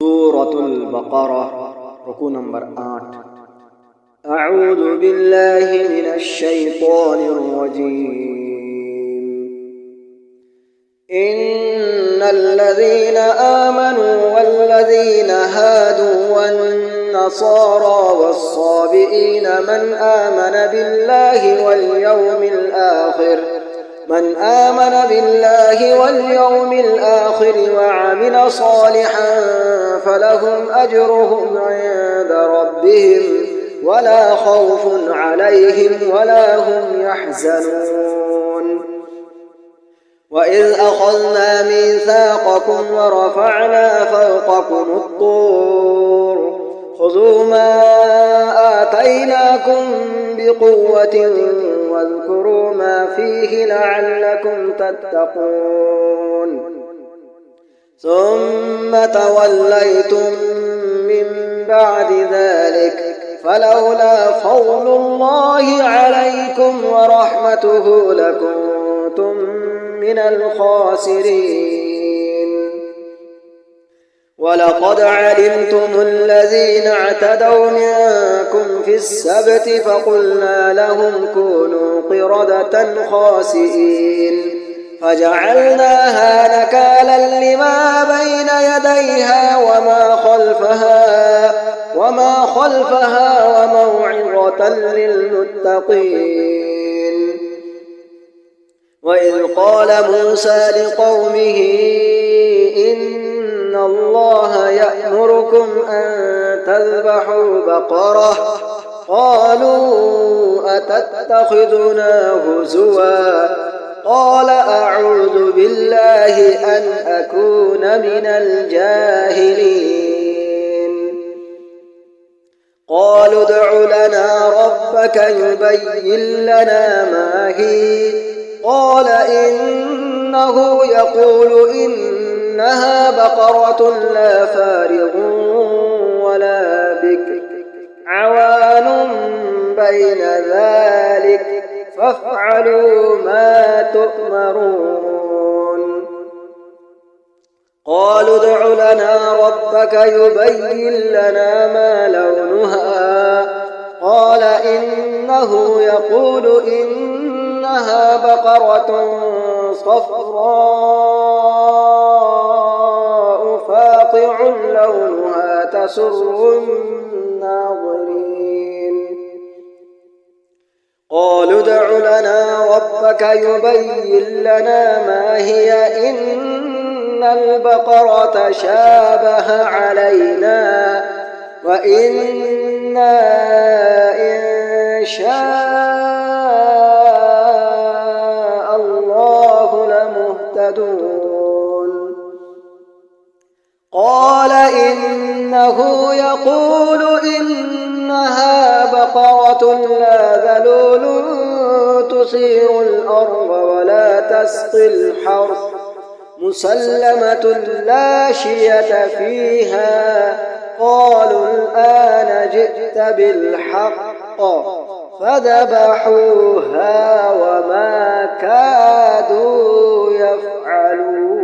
سورة البقرة ركوع نمبر 8. أعوذ بالله من الشيطان الرجيم. إن الذين آمنوا والذين هادوا والنصارى والصابئين من آمن بالله واليوم الآخر وعمل صالحا فلهم أجرهم عند ربهم ولا خوف عليهم ولا هم يحزنون. وإذ أخذنا ميثاقكم ورفعنا فوقكم الطور خذوا ما آتيناكم بقوة واذكروا ما فيه لعلكم تتقون. ثم توليتم من بعد ذلك فلولا فضل الله عليكم ورحمته لكنتم من الخاسرين. ولقد علمتم الذين اعتدوا منكم في السبت فقلنا لهم كونوا قردة خاسئين فجعلناها نكالا لما بين يديها وما خلفها وموعظة للمتقين. وإذ قال موسى لقومه إن الله يأمركم أن تذبحوا بقرة قالوا أتتخذنا هزوا قال أعوذ بالله أن أكون من الجاهلين. قالوا ادع لنا ربك يبين لنا ما هي قال إنه يقول إنها بقرة لا فارغ ولا بكر عوان بين ذلك فافعلوا ما تؤمرون. قالوا ادع لنا ربك يبين لنا ما لونها قال إنه يقول إنها بقرة صفراء فاقع لونها تسر الناظرين. قالوا ادع لنا ربك يبين لنا ما هي إن البقرة شابه علينا وإنا إن شاء الله لمهتدون. قال إنه يقول إنها بقرة لا ذلول تثير الأرض ولا تسقي الحرث مسلمة لا شية فيها قالوا الآن جئت بالحق فذبحوها وما كادوا يفعلون.